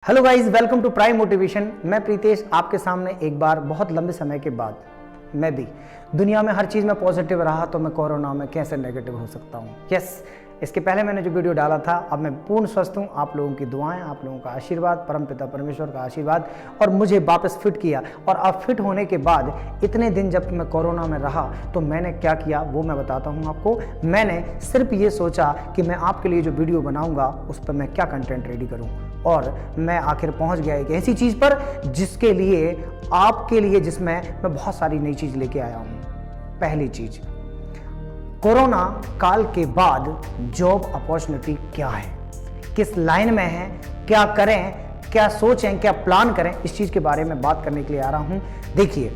Hello guys, welcome to prime motivation. मैं प्रीतेश आपके सामने एक बार बहुत लंबे समय के बाद। मैं भी दुनिया में हर चीज़ में पॉजिटिव रहा तो मैं कोरोना में कैसे नेगेटिव हो सकता हूँ। यस, इसके पहले मैंने जो वीडियो डाला था, अब मैं पूर्ण स्वस्थ हूँ। आप लोगों की दुआएं, आप लोगों का आशीर्वाद, परमपिता परमेश्वर का आशीर्वाद, और मुझे वापस फिट किया। और अब फिट होने के बाद इतने दिन जब मैं कोरोना में रहा तो मैंने क्या किया वो मैं बताता हूँ आपको। मैंने सिर्फ ये सोचा कि मैं आपके लिए जो वीडियो बनाऊँगा उस पर मैं क्या कंटेंट रेडी करूँ, और मैं आखिर पहुंच गया एक ऐसी चीज़ पर जिसके लिए आपके लिए जिसमें मैं बहुत सारी नई चीज़ लेके आया हूँ। पहली चीज़, कोरोना काल के बाद जॉब अपॉर्चुनिटी क्या है, किस लाइन में है, क्या करें, क्या सोचें, क्या प्लान करें, इस चीज़ के बारे में बात करने के लिए आ रहा हूँ। देखिए,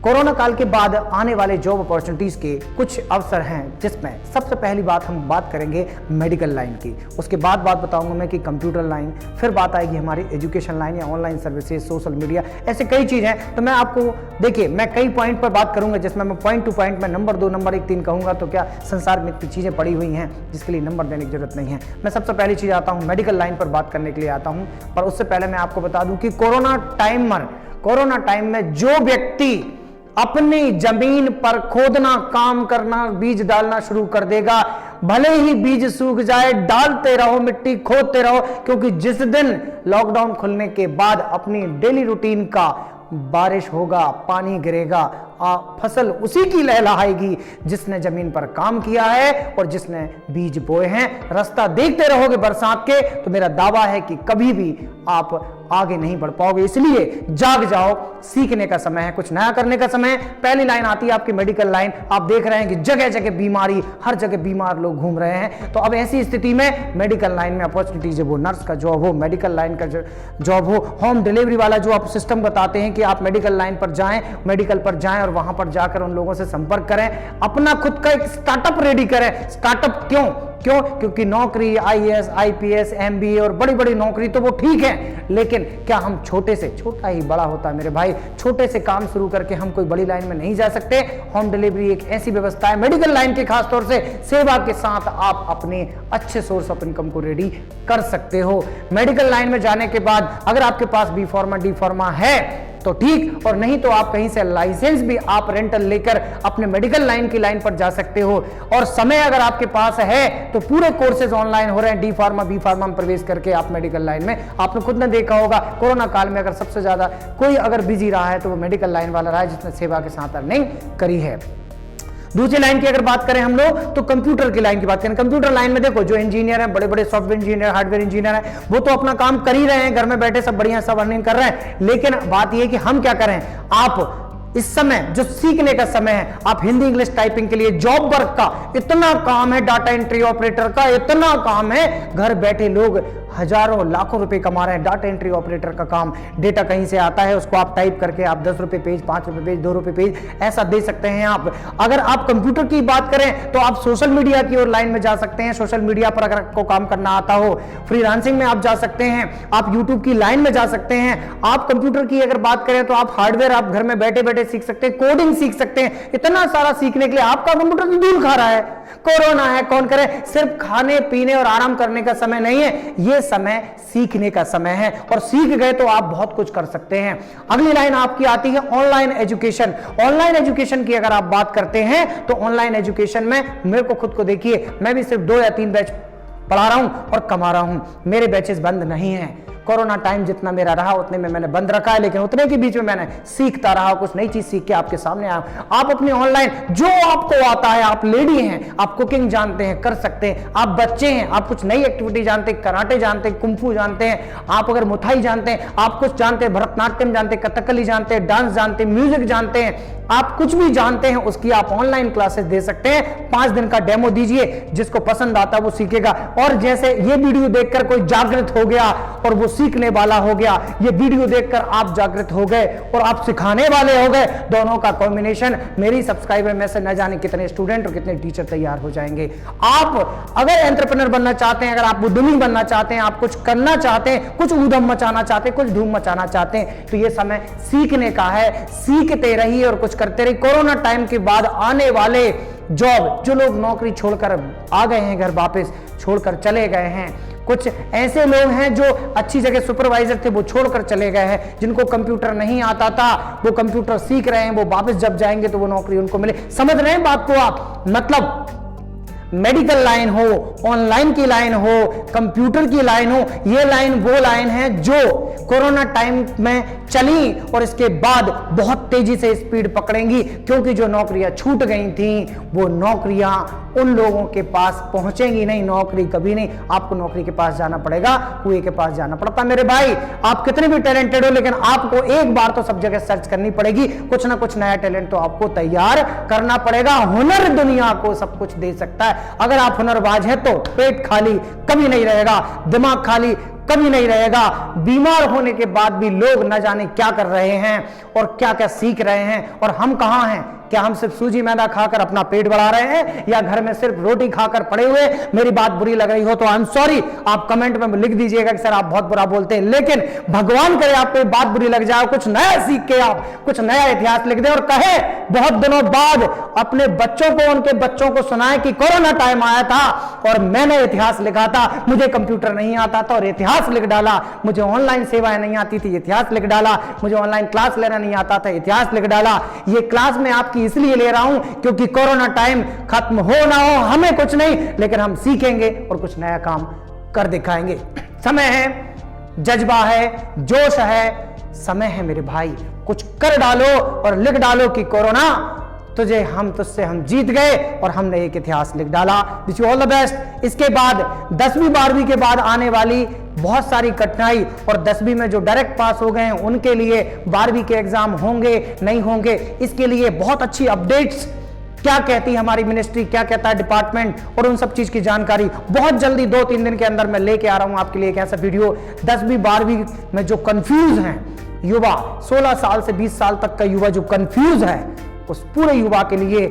कोरोना काल के बाद आने वाले जॉब अपॉर्चुनिटीज़ के कुछ अवसर हैं, जिसमें सबसे पहली बात हम बात करेंगे मेडिकल लाइन की। उसके बाद बात बताऊंगा मैं कि कंप्यूटर लाइन, फिर बात आएगी हमारी एजुकेशन लाइन या ऑनलाइन सर्विसेज, सोशल मीडिया, ऐसे कई चीज़ हैं। तो मैं आपको देखिए, मैं कई पॉइंट पर बात करूंगा जिसमें मैं पॉइंट टू पॉइंट में नंबर 2, नंबर 1, 3 कहूँगा। तो क्या संसार में इतनी चीज़ें पड़ी हुई हैं जिसके लिए नंबर देने की जरूरत नहीं है। मैं सबसे पहली चीज़ आता हूँ, मेडिकल लाइन पर बात करने के लिए आता हूँ। पर उससे पहले मैं आपको बता दूँ कि कोरोना टाइम में जो व्यक्ति अपनी जमीन पर खोदना, काम करना, बीज डालना शुरू कर देगा, भले ही बीज सूख जाए, डालते रहो, मिट्टी खोदते रहो, क्योंकि जिस दिन लॉकडाउन खुलने के बाद अपनी डेली रूटीन का बारिश होगा, पानी गिरेगा, फसल उसी की लहलहाएगी जिसने जमीन पर काम किया है और जिसने बीज बोए हैं। रास्ता देखते रहोगे बरसात के, तो मेरा दावा है कि कभी भी आप आगे नहीं बढ़ पाओगे। इसलिए जाग जाओ, सीखने का समय है, कुछ नया करने का समय है। पहली लाइन आती है आपकी मेडिकल लाइन। आप देख रहे हैं कि जगह जगह बीमारी, हर जगह बीमार लोग घूम रहे हैं। तो अब ऐसी स्थिति में मेडिकल लाइन में अपॉर्चुनिटीज है, वो नर्स का जॉब हो, मेडिकल लाइन का जॉब हो, होम डिलीवरी वाला जो आप सिस्टम बताते हैं कि आप मेडिकल लाइन पर जाएं, मेडिकल पर जाएं और वहां पर जाकर उन लोगों से संपर्क करें, अपना खुद का एक स्टार्टअप रेडी करें। स्टार्टअप क्यों? क्योंकि नौकरी, आईएएस, आईपीएस, एमबीए और बड़ी बड़ी नौकरी तो वो ठीक है, लेकिन क्या हम छोटे से, छोटा ही बड़ा होता है मेरे भाई, छोटे से काम शुरू करके हम कोई बड़ी लाइन में नहीं जा सकते। होम डिलीवरी एक ऐसी व्यवस्था है, मेडिकल लाइन के खासतौर से सेवा के साथ आप अपने अच्छे सोर्स ऑफ इनकम को रेडी कर सकते हो। मेडिकल लाइन में जाने के बाद अगर आपके पास बी फार्मा, डी फार्मा है तो ठीक, और नहीं तो आप कहीं से लाइसेंस भी आप रेंटल लेकर अपने मेडिकल लाइन की लाइन पर जा सकते हो। और समय अगर आपके पास है तो पूरे कोर्सेज ऑनलाइन हो रहे हैं। डी फार्मा, बी फार्मा में प्रवेश करके आप मेडिकल लाइन में, आपने खुद ने देखा होगा कोरोना काल में अगर सबसे ज्यादा कोई अगर बिजी रहा है तो वो मेडिकल लाइन वाला रहा है जिसने सेवा के साथ अर्निंग करी है। दूसरी लाइन की अगर बात करें हम लोग तो कंप्यूटर की लाइन की बात करें। कंप्यूटर लाइन में देखो, जो इंजीनियर हैं, बड़े बड़े सॉफ्टवेयर इंजीनियर, हार्डवेयर इंजीनियर हैं, वो तो अपना काम कर ही रहे हैं, घर में बैठे सब बढ़िया, सब अर्निंग कर रहे हैं। लेकिन बात यह कि हम क्या करें, आप इस समय जो सीखने का समय है, आप हिंदी इंग्लिश टाइपिंग के लिए जॉब वर्क का इतना काम है, डाटा एंट्री ऑपरेटर का इतना काम है, घर बैठे लोग हजारों लाखों रुपए कमा रहे हैं। डाटा एंट्री ऑपरेटर का काम, डेटा कहीं से आता है, उसको आप टाइप करके आप 10 रुपए पेज, 5 रुपए पेज, 2 रुपए पेज ऐसा दे सकते हैं आप। अगर आप कंप्यूटर की बात करें तो आप सोशल मीडिया की ओर लाइन में जा सकते हैं। सोशल मीडिया पर अगर आपको काम करना आता हो, फ्रीलांसिंग में आप जा सकते हैं, आप यूट्यूब की लाइन में जा सकते हैं। आप कंप्यूटर की अगर बात करें तो आप हार्डवेयर आप घर में बैठे बैठे सीख सकते हैं, कोडिंग सीख सकते हैं। इतना सारा सीखने के लिए आपका कंप्यूटर तो दूर खा रहा है। कोरोना है, कौन करे, सिर्फ खाने पीने और आराम करने का समय नहीं है, यह समय सीखने का समय है, और सीख गए तो आप बहुत कुछ कर सकते हैं। अगली लाइन आपकी आती है ऑनलाइन एजुकेशन। ऑनलाइन एजुकेशन की अगर आप बात करते हैं तो ऑनलाइन एजुकेशन में मेरे को खुद को देखिए, मैं भी सिर्फ 2 या 3 बैच पढ़ा रहा हूं और कमा रहा हूं। मेरे बैचेस बंद नहीं हैं। कोरोना टाइम जितना मेरा रहा उतने में मैंने बंद रखा है, लेकिन उतने के बीच में मैंने सीखता रहा, कुछ नई चीज सीख के आपके सामने आया। आप अपनी ऑनलाइन जो आपको आता है, आप लेडी हैं, आप कुकिंग जानते हैं, कर सकते हैं, आप बच्चे हैं, आप कुछ नई एक्टिविटी जानते हैं, कराटे जानते हैं, कुंफू जानते हैं, आप अगर मुथाई जानते हैं, आप कुछ जानते हैं, भरतनाट्यम जानते हैं, कथकली जानते हैं, डांस जानते हैं, म्यूजिक जानते हैं, आप कुछ भी जानते हैं, उसकी आप ऑनलाइन क्लासेस दे सकते हैं। 5 दिन का डेमो दीजिए, जिसको पसंद आता है वो सीखेगा। और जैसे ये वीडियो देखकर कोई जागृत हो गया और वो सीखने वाला हो गया, ये वीडियो देखकर आप जागृत हो गए और आप सिखाने वाले हो गए, दोनों का कॉम्बिनेशन, मेरी सब्सक्राइबर में से न जाने कितने स्टूडेंट और कितने टीचर तैयार हो जाएंगे। आप अगर एंटरप्रेन्योर बनना चाहते हैं, अगर आप उद्यमी बनना चाहते हैं, आप कुछ करना चाहते हैं, कुछ ऊधम मचाना चाहते हैं, कुछ धूम मचाना चाहते हैं, तो ये समय सीखने का है। सीखते रहिए और कुछ करते रहिए। कोरोना टाइम के बाद आने वाले जॉब, जो लोग नौकरी छोड़कर आ गए हैं, घर वापस छोड़कर चले गए हैं, कुछ ऐसे लोग हैं जो अच्छी जगह सुपरवाइजर थे वो छोड़कर चले गए हैं, जिनको कंप्यूटर नहीं आता था वो कंप्यूटर सीख रहे हैं, वो वापस जब जाएंगे तो वो नौकरी उनको मिले। समझ रहे हैं बात को आप? मतलब मेडिकल लाइन हो, ऑनलाइन की लाइन हो, कंप्यूटर की लाइन हो, ये लाइन वो लाइन है जो कोरोना टाइम में चली और इसके बाद बहुत तेजी से स्पीड पकड़ेंगी, क्योंकि जो नौकरियां छूट गई थी वो नौकरियां उन लोगों के पास पहुंचेंगी नहीं। नौकरी कभी नहीं, आपको नौकरी के पास जाना पड़ेगा, कुएं के पास जाना पड़ता। मेरे भाई आप कितने भी टैलेंटेड हो, लेकिन आपको एक बार तो सब जगह सर्च करनी पड़ेगी, कुछ ना कुछ नया टैलेंट तो आपको तैयार करना पड़ेगा। हुनर दुनिया को सब कुछ दे सकता है। अगर आप हुनरबाज हैं तो पेट खाली कभी नहीं रहेगा, दिमाग खाली कभी नहीं रहेगा। बीमार होने के बाद भी लोग न जाने क्या कर रहे हैं और क्या क्या सीख रहे हैं, और हम कहां हैं? क्या हम सिर्फ सूजी मैदा खाकर अपना पेट बढ़ा रहे हैं, या घर में सिर्फ रोटी खाकर पड़े हुए? मेरी बात बुरी लग रही हो तो आई एम सॉरी, आप कमेंट में लिख दीजिएगा कि सर आप बहुत बुरा बोलते हैं, लेकिन भगवान करे आपको बात बुरी लग जाए, कुछ नया सीख के आप कुछ नया इतिहास लिख दे और कहे बहुत दिनों बाद अपने बच्चों को, उनके बच्चों को सुनाए कि कोरोना टाइम आया था और मैंने इतिहास लिखा था, मुझे कंप्यूटर नहीं आता था और इतिहास लिख डाला, मुझे ऑनलाइन सेवाएं नहीं आती थी, इतिहास लिख डाला, मुझे ऑनलाइन क्लास लेना नहीं आता था, इतिहास लिख डाला। ये क्लास में आपकी इसलिए ले रहा हूं क्योंकि कोरोना टाइम खत्म हो ना हो हमें कुछ नहीं, लेकिन हम सीखेंगे और कुछ नया काम कर दिखाएंगे। समय है, जज्बा है, जोश है, समय है मेरे भाई, कुछ कर डालो और लिख डालो कि कोरोना तुझसे हम जीत गए और हमने एक इतिहास लिख डाला। Wish you all the best. इसके बाद 10वीं 12वीं के बाद आने वाली बहुत सारी कठिनाई, और 10वीं में जो डायरेक्ट पास हो गए हैं उनके लिए 12वीं के एग्जाम होंगे नहीं होंगे, इसके लिए बहुत अच्छी अपडेट्स, क्या कहती है हमारी मिनिस्ट्री, क्या कहता है डिपार्टमेंट, और उन सब चीज की जानकारी बहुत जल्दी 2-3 दिन के अंदर मैं लेके आ रहा हूं आपके लिए एक ऐसा वीडियो। 10वीं 12वीं में जो कंफ्यूज हैं युवा, 16 साल से 20 साल तक का युवा जो कंफ्यूज है, उस पूरे युवा के लिए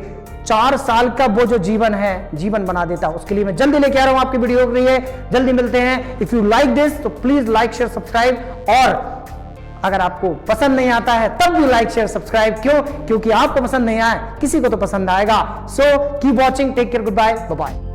4 साल का वो जो जीवन है, जीवन बना देता है, उसके लिए मैं जल्दी लेके आ रहा हूं आपकी वीडियो के लिए। जल्दी मिलते हैं। इफ यू लाइक दिस तो प्लीज लाइक शेयर सब्सक्राइब, और अगर आपको पसंद नहीं आता है तब भी लाइक शेयर सब्सक्राइब। क्यों? क्योंकि आपको पसंद नहीं आए किसी को तो पसंद आएगा। So keep watching, take care, good bye, bye bye.